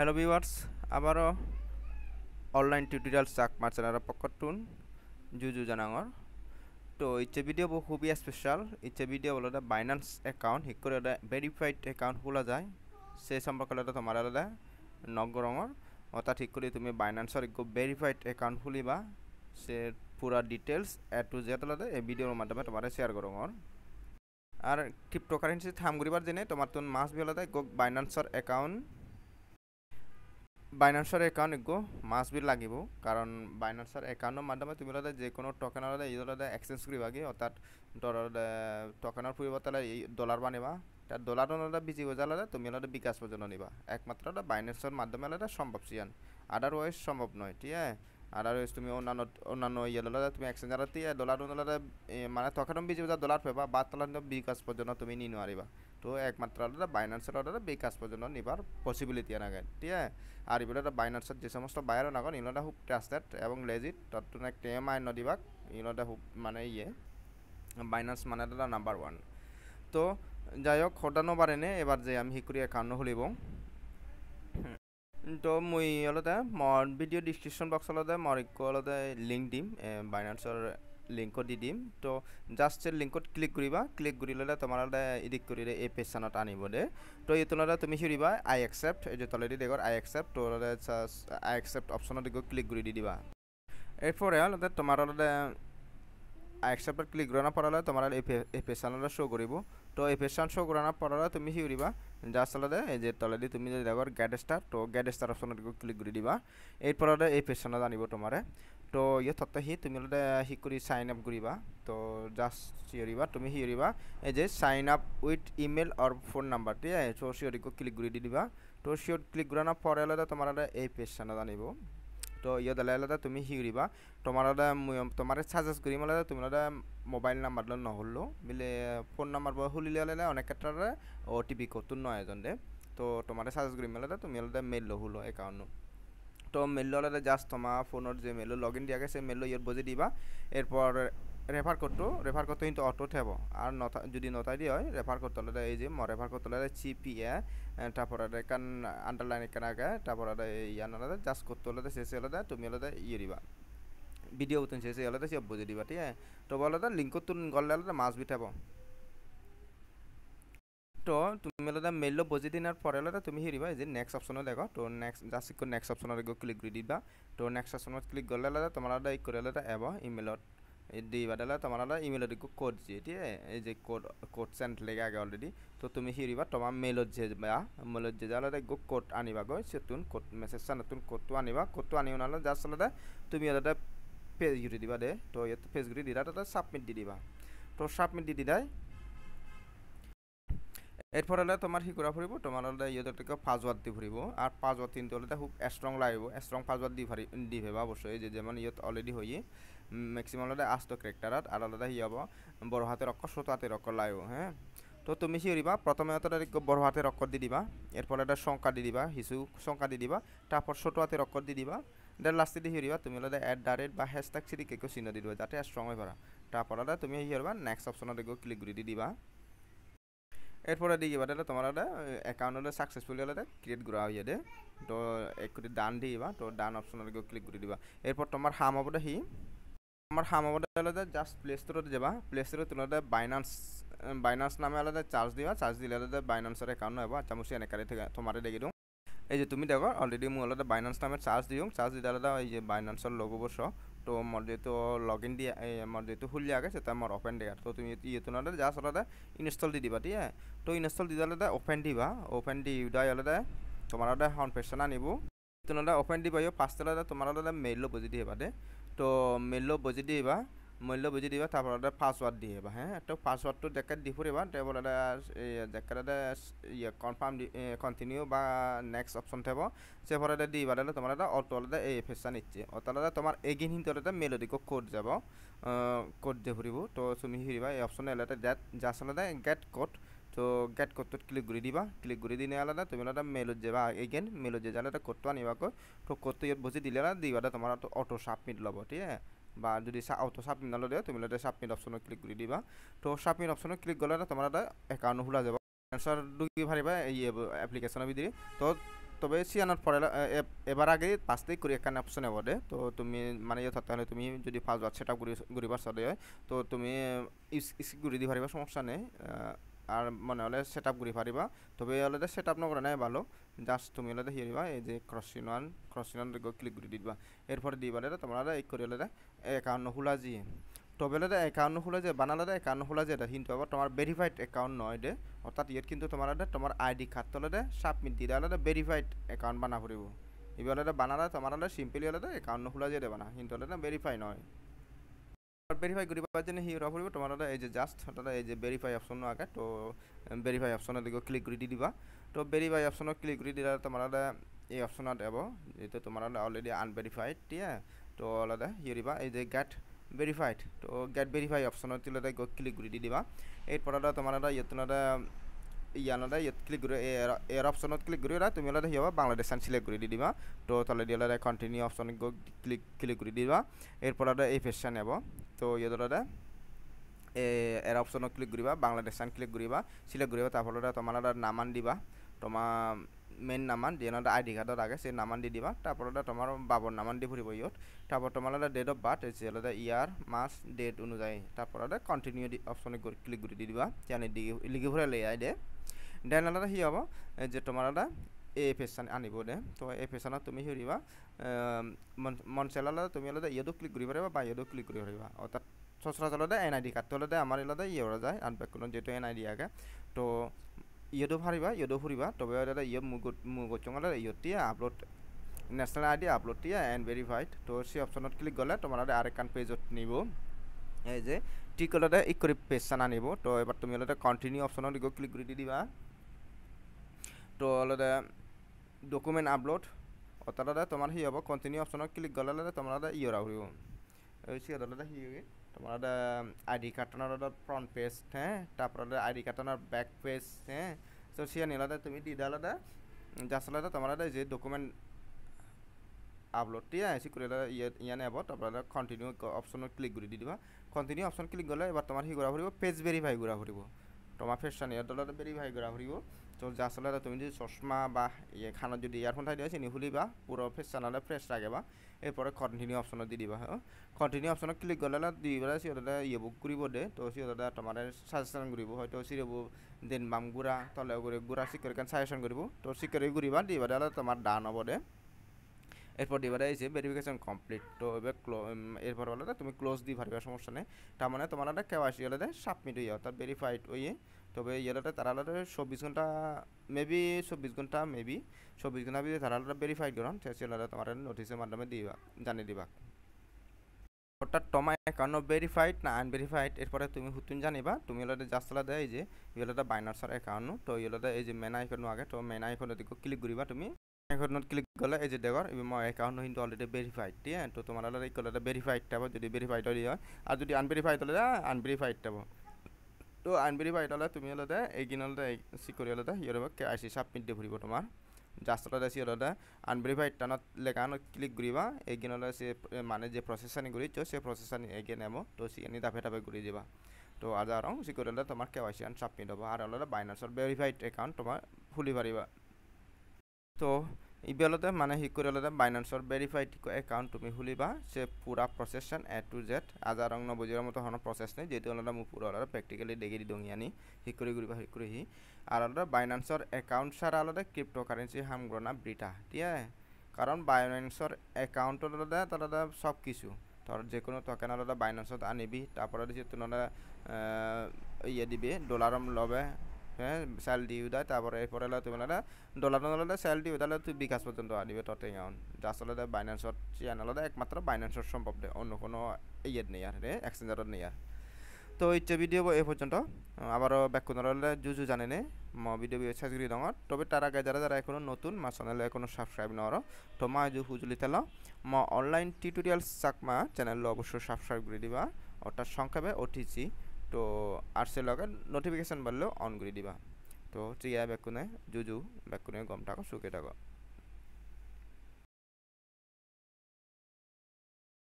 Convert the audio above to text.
Hello viewers, আবারও online tutorial Chakma চ্যানেলের পক্ষতুন জুজু জানাঙর তো ইচ্ছে ভিডিও খুবই স্পেশাল। ইচ্ছে ভিডিও বলো বাইন্যান্স অ্যাকাউন্ট হিক করে ভেরিফাইড অ্যাকাউন্ট খোলা যায় সেই সম্পর্কে তোমার নগরঙর অর্থাৎ ঠিক করে তুমি বাইন্যান্সের ভেরিফাইড অ্যাকাউন্ট খুলিবা সে পুরা ডিটেলস এ টু জেড এই ভিডিওর মাধ্যমে তোমার শেয়ার করঙর। আর ক্রিপ্টোকারেন্সি থাম করিবার জেনে তোমার তুন মাস বি হলে বাইন্যান্সের অ্যাকাউন্ট এগো মাছ বি লাগিব কারণ বাইন্যান্সের অ্যাকাউন্টের মাধ্যমে তুমি যে কোনো টোকেন এক্সচেঞ্জ করিবাগে অর্থাৎ টোকেনের পরিবর্তে ডলার বানিবা তার ডলার বিজি হয়ে যালে তুমি বিকাশ পর্যন্ত নিবা একমাত্র বাইন্যান্সের মাধ্যমে সম্ভব সিয়ান আদারওয়াইজ সম্ভব নয়। ঠিক আছে, আদারওয়াইজ তুমি অন্যান্য তুমি এক্সচেঞ্জ ডলার মানে টোকেন বিজি হয়ে ডলার পেবা বা তাহলে বিকাশ পর্যন্ত তুমি নি নোৱাৰিবা। তো একমাত্র বাইন্যান্সের বিকাশ পর্যন্ত নিবার পসিবিলিটি নাগে। ঠিক আছে, আর এগুলো বাইন্যান্সের যে সমস্ত বায়ারও নাগন ইনটা খুব ট্রাস্টেড এবং লেজিট তত্তুন এক টেমাই নদিবাক ইনটা খুব মানে বাইন্যান্স মানে নাম্বার 1। তো যাই হোক হঠানো পারেনে এবার যে আমি হিকুরি অ্যাকাউন্ট খুলিব। তো মুই মর ভিডিও ডিসক্রিপশন বক্স মর লিঙ্ক দিম বাইন্যান্সের লিঙ্কত দি দিম। তো জাস্ট লিঙ্কত ক্লিক করিবা, ক্লিক করিলে তোমার এডিট করিলে এই পেজখনত আনিব দে। তো এইটোলে তুমি হিরিবা আই একসেপ্ট এই যে তলেদি দেখৰ আই একসেপ্ট তো আই একসেপ্ট অপশনত ক্লিক করে দি দিবা। এরপরে তোমার একসেপ্টত ক্লিক করানোর পরে তোমার এই পেজটা শো করব। তো এই পেজটা শো করানোর পরে তুমি কি করিবা জাস্ট এই যে তলেদি তুমি যদি দেখো গেট স্টার তো গেট স্টার অপশনত ক্লিক করে দিবা। এরপরে এই পেজটা জানিব তোমারে। তো তথ্য তুমি হি করে সাইন আপ করিবা। তো জাস্ট সিওরিবা তুমি সিওরিবা এই যে সাইন আপ উইথ ইমেল আর ফোন নাম্বার। ঠিক আছে, তো সিওরি ক্লিক করে দি দিবা। তো সিওর ক্লিক করানোর পরে তোমার এই পেজটা জানিব। তো দালে তুমি হিরিবা তোমার সাজেস্ট করি তুমি মোবাইল নাম্বার নহলো বিলে ফোন নাম্বার খুলিলে অনেক ক্ষেত্রে ওটিপি কত নয় এজন দে। তো তোমার সাজেস্ট করি তুমি মেল হলো অ্যাকাউন্ট। তো মেল জাস্ট তোমার ফোনের যে মেল লগ ইন দিয়া গেছে মেল বজে দিবা। এরপর রেফার করতে কিন্তু অটো থেব আর যদি নথাই দিয়ে হয় রেফার করতে হলে এই যে রেফার করতে হলে চিপিএ তারপর এখান আন্ডারলাইন এখান আগে তারপর ইয়ান জাস্ট করতে হলে শেষে হলে তুমি দিবা ভিডিও উঠুন শেষে হলে সব বুঝে দিবা। ঠিক আছে, তো বলো লিঙ্কত তুন গলে মাছ বিঠাব। তো তুমি মেইল বুঝি দিনার পরে তুমি হিরিবা এই যে নেক্সট অপশনে দেখো। তো জাস্ট নেক্সট অপশনত ক্লিক করে দিবা। তো নেক্সট অপশনত ক্লিক করলে তোমার করে এব ইমেলত দিবা দিলে তোমার ইমেলত কোড দিয়ে। ঠিক আছে, এই যে কোড সেন্ড লেগে আগে অলরেডি। তো তুমি হিরিবা তোমার মেইলত যে যালে কোড আনিবা গৈ সেতুন কোড মেসেজটা নতুন কোডটো আনিবা। কোডটো আনি ওনালে জাস্ট তুমি পেজ ঘুরি দিবা দে। তো পেজ ঘুরি দিলা সাবমিট দি দিবা। তো সাবমিট দি দিদাই এরপর তোমার কি করা ফুরিব তোমার পাসওয়ার্ড দি ফুরিব। আর পাসওয়ার্ড কিন্তু খুব স্ট্রং লাগবে, স্ট্রং পাসওয়ার্ড দি ভেবা অবশ্যই যে যেমন অলরেডি হয়ে ম্যাক্সিমাম আস্ত ক্যারেক্টারত আর হব বড় হাতের অক্ষর ছোট হাতের অক্ষর লাগবে। হ্যাঁ, তো তুমি কি করিবা প্রথমে বড় হাতের অক্ষর দি দিবা। এরপর সংখ্যা দি দিবা, কিছু সংখ্যা দি দিবা। তারপর ছোট হাতের অক্ষর দি দিবা। দেন লাস্টে দিয়ে হিরিবা তুমি @ বা হ্যাশট্যাগ সিরি কেউ চিহ্ন দি দিবা যাতে স্ট্রং হয়ে পারা। তারপর তুমি কি করবা নেক্সট অপশনত ক্লিক করে দি দিবা। এরপরে দিয়ে দিবা তোমার অ্যাকাউন্ট সাকসেসফুলি ক্রিয়েট করা হয়ে দে। তো এক করে ডান দিবা। তো ডান অপশনত ক্লিক করে দিবা। এরপর তোমার হামাবদে তোমার হামাবদে জাস্ট প্লে স্টোরত যাবা। প্লে স্টোরত তোমার বাইন্যান্স নামে চার্জ দিবা। চার্জ দিলে বাইন্যান্সের অ্যাকাউন্ট হবো। আচ্ছা মুসি এনেকারে থেকে তোমার দেখি দিও এই যে তুমি দেখো অলরেডি মোৰ বাইন্যান্স নামে চার্জ দিওঁ। চার্জ দিলে এই যে বাইন্যান্সের লোগো বস। তো মোর যেহেতু লগ ইন দিয়ে মোর যেহেতু খুলি আগে সেটা মোর ওপেন দিয়ে। তো তুমি ইয়ে জাস্ট ইনস্টল দি দিবা। ঠিক আছে, তো ইনস্টল দি দিলে ওপেন দিবা। ওপেন দি উদাই তোমার হন পেশন আনিব। তোমার ওপেন দিবা পাঁচটা তোমার মেইল বুঝি দিবা দে। তো মেইল বুঝি দিবা বুঝি দিবা। তারপর পাসওয়ার্ড দিয়ে হ্যাঁ। তো পাসওয়ার্ডটো দেখে দি ফুরিবা। তারপর দেখে কনফার্ম কন্টিনিউ বা নেক্সট অপশন থাকব সেপরে দিবা দিলে তোমার অটো এই ফেসটা নিচ্ছে অতলে তোমার এগেইন হিন্দে মেলোডি কোড যাব। কোড দিয়ে ফুরিব। তো তুমি হিরিবা এই অপশনে এলাতে জাস্ট গেট কোড। তো গেট কোডটোত ক্লিক করে দিবা। ক্লিক করে দিনে তুমি মেলত যাবা। এগেইন মেলত যে যালে কোডটো আনিবাকৈ। তো কোডটো ইয়াত বুঝি দিলে দিবা তোমার অটো সাবমিট ল'ব। ঠিক আছে, বা যদি অটো সাবমিট নললে তুমি সাবমিট অপশনত ক্লিক করে দিবা। তো সাবমিট অপশনত ক্লিক করলে তোমার অ্যাকাউন্ট খোলা যাব। অ্যান্সার ঢুকি পারিবা এই অ্যাপ্লিকেশনের ভিতরে। তো তবে সিয়ানোর পরে এবার আগে 5 তারিখ করে একটা অপশন হবে দে তো তুমি মানে ইয়ে তাহলে তুমি যদি পাসওয়ার্ড সেট আপ করিবার সাথে তো তুমি ইস করে দি পারিবা সমস্যা নেই আর মনে হলে সেট আপ করে পারিবা তবে হলে সেট আপ নকরে নাই ভালো জাস্ট তুমি হলে হিয়ে দিবা এই যে ক্রসিন ক্লিক করে দিবা এরপরে দিবারে তোমরা এই করে হলে অ্যাকাউন্ট খোলা দিয়ে তবে হলে অ্যাকাউন্ট খোলা যে বানালে অ্যাকাউন্ট খোলা যে এটা কিন্তু আবার তোমার ভেরিফাইড অ্যাকাউন্ট নয় দে অর্থাৎ ইয়ে কিন্তু তোমার আইডি কার্ড তোলে সাবমিট দিলে হলে ভেরিফাইড অ্যাকাউন্ট বানা পড়িব এবার হলে বানালে তোমার হলে সিম্পলি হলে অ্যাকাউন্ট খোলা যে দেবা না কিন্তু হলে ভেরিফাই নয় ভেরিফাই করিবার জন্য হিরা পড়িব তোমার এই যে জাস্ট এই যে ভেরিফাই অপশন আগে তো ভেরিফাই অপশনের দিকে ক্লিক করে দি দিবা তো ভেরিফাই অপশন ক্লিক করে দিলে তোমার এই অপশনত দেব যেহেতু তোমার অলরেডি আনভেরিফাইড ঠিক আছে তো আলাদা হিরিবা এই যে গেট ভেরিফাইড তো গেট ভেরিফাই অপশনত দিলে ক্লিক করে দি দিবা এরপর তোমার ইয়েতনারা ইয়ানটা ইয়াত ক্লিক করে এর অপশনত ক্লিক করে তুমি হলে হিবা বাংলাদেশ সিলেক্ট করে দি দিবা তো তাহলে দিয়ে কন্টিনিউ অপশন ক্লিক করে দিবা এরপর এই পেজটা নেব তো ইয়ে এর অপশনত ক্লিক করিবা বাংলাদেশ ক্লিক করিবা সিলেক্ট করিবা তারপর তোমার নামান দিবা তোমার মেইন নামান যে আইডি কার্ডত আগে সেই নামান দি দিবা তারপর তোমার বাবর নামান দি ফুরিব ইয়ত তারপর তোমার ডেট অফ বার্থ হচ্ছে ইয়ার মাস ডেট অনুযায়ী তারপর কন্টিনিউ অপশনে ক্লিক করে দি দিবা জানি লিখি ফুরে লে আই দে দেন আলাদা কি হব যে তোমার এই পেশান আনিব দে তো এই পেশানত তুমি হিবা মনসেল আলাদা তুমি আলাদা ইয়েদো ক্লিক করি পারিবা বা ইয়েদো ক্লিক করি পারিবা অর্থাৎ সচরাচর এনআইডি কার্ড হলে আমার আলাদা ইয়ে ওরা যায় আনব্যাকরণ যেহেতু এনআইডি আগে তো ইয়েদো পারিবা ইয়েদো ফুরিবা তবে ইয়ে মুগচং ইয়তিয়া আপলোড ন্যাশনাল আইডি আপলোড টিয়া এন্ড ভেরিফাইড তো সেই অপশনত ক্লিক করলে তোমার আরেকখান পেজত নিব এই যে ঠিক হলে ই করে পেজটা আনিব তো এবার তুমি হলে কন্টিনিউ অপশনত ক্লিক করে দি দিবা তো হলে ডকুমেন্ট আপলোড অর্থাৎ তোমার হি হব কন্টিনিউ অপশনত ক্লিক করলে তোমার ইয়েরা হইব সে হি তোমার আইডি কার্ডটার ফ্রন্ট পেজ হ্যাঁ তারপর আইডি কার্ডটার ব্যাক পেজ হ্যাঁ তো সে নিলাদা তুমি দি দালাদা জাস্ট আলাদা তোমার যে ডকুমেন্ট আপলোড টিয়া এসে করে ইয়া নেব তারপর কন্টিনিউ অপশনত ক্লিক করে দি দিবা কন্টিনিউ অপশন ক্লিক করলে এবার তোমার হি করা ফুরিব পেজ ভেরিফাই করা ফুরিব তোমার ফেসটা নিয়ে দলটা ভেরিফাই করা ফুরিব তো জাস্ট আলাদা তুমি যদি চশমা বা ইয়ে খানা যদি ইয়ারফোন থাকি দিয়ে চিনি খুলিবা পুরো ফেস চানালে ফ্রেশ রাখবা এরপরে কন্টিনিউ অপশনত দি দিবা হ্যাঁ কন্টিনিউ অপশনত ক্লিক করলে দিবা সিওটা ইয়ে বুক করিব দে তো সিওটা তোমার সাজেশন করিব হয়তো সিরব দেন বাম গুড়া তলে করে গুড়া সিকরে কান সাজেশন করিব তো সিকরে ঘুরিবা দিবা দিলে তোমার ডান হব দে এরপর দিবা এই ভেরিফিকেশন কমপ্লিট তো এবার এরপর বলে তুমি ক্লোজ দি পারবে সমস্যা নেই তার মানে তোমার কেওয়াইসি হলে সাবমিট হয়ে অর্থাৎ ভেরিফাইড হয়ে তবে ইয়েলাতে তারা 24 ঘন্টা মেবি 24 ঘন্টা ভিতরে তারা ভেরিফাইড করুন সেটা তোমার নোটিসের মাধ্যমে দিবা জানিয়ে দিবা অর্থাৎ তোমার অ্যাকাউন্ট ভেরিফাইড না আনভেরিফাইড এরপরে তুমি হুতুন জানিবা তুমি হলে জাস্ট আলাদা এই যে ইয়েলাতে বাইনার্সের অ্যাকাউন্ট তো ইয়েলাতে এই যে মেন আইকন আগে তো মেন আইকন দিকে ক্লিক করিবা তুমি আইকনত ক্লিক করলে এই যে দেখো আমার অ্যাকাউন্ট কিন্তু অলরেডি ভেরিফাইড ঠিক আছে তো তোমার এই কলটা ভেরিফাইড টাব যদি ভেরিফাইড হয়ে হয় আর যদি আনভেরিফাইড হলে আনভেরিফাইড টাব তো আনভেরিফাইড হলে তুমি হলে এইদিন হলে সিকিউরি হলে ইয়ে কেআইসি সাবমিট দিয়ে ফুরিব তোমার জাস্ট হলে সি হলে আনভেরিফাইড টানত লেখানত ক্লিক করিবা এইদিন হলে সে মানে যে প্রসেসানি করিছ সে প্রসেসানি এগিয়ে নেব তো সিখানি ধাপে ধাপে ঘুরে যাবা তো আজ আর সিকিউরি হলে তোমার কেআইসি সাবমিট হবো আর হলে বাইনান্সর ভেরিফাইড অ্যাকাউন্ট তোমার খুলি পারিবা তো ইবেলতে মানে হি করে হলে বাইনান্সর ভেরিফাইড অ্যাকাউন্ট তুমি খুলিবা সে পুরা প্রসেসন এ টু জেড আজার রং নবজির মতো হন প্রসেস নেই যেহেতু হলে মু পুরো হলে প্র্যাকটিক্যালি দেখে দি দঙিয়ানি হি করে হি আর হলে বাইনান্সর অ্যাকাউন্ট ছাড়া হলে ক্রিপ্টোকারেন্সি হামগ্র না ব্রিটা ঠিক আছে কারণ বাইনান্সর অ্যাকাউন্ট হলে তারা সব কিছু তোর যে কোনো টোকেন হলে বাইনান্সত আনিবি তারপরে যেহেতু হলে ইয়ে দিবি ডলারম লবে হ্যাঁ সেল দিও দেয় তারপরে এরপরে তুমি ডলার সেল দিও তাহলে তুই বিকাশ পর্যন্ত আনিবে তোর অ্যাকাউন্ট জাস্ট হলে বাইনান্সর চ্যানেল একমাত্র বাইনান্সর সম্ভব দে অন্য কোনো ইয়ের নেই আর এক্সচেঞ্জারত নেই আর তো ইচ্ছে ভিডিও এ পর্যন্ত আবারও ব্যাকুন হলে জুজু জানে নে ভিডিও সাজগুড়ি দঙর তবে তার আগে যারা এখনো নতুন মা চ্যানেলে এখনো সাবস্ক্রাইব নর তো মা জু হুজুলি তেল অনলাইন টিউটোরিয়াল চাকমা চ্যানেল অবশ্যই সাবস্ক্রাইব করে দিবা অর্থাৎ সংক্ষেপে ওটিসি তো আর সে লগে নোটিফিকেশন বাড়লেও অন করে দিবা তো ঠিক আছে ব্যাকুনে জুজু ব্যাকুনে গম থাকো সুখে থাকো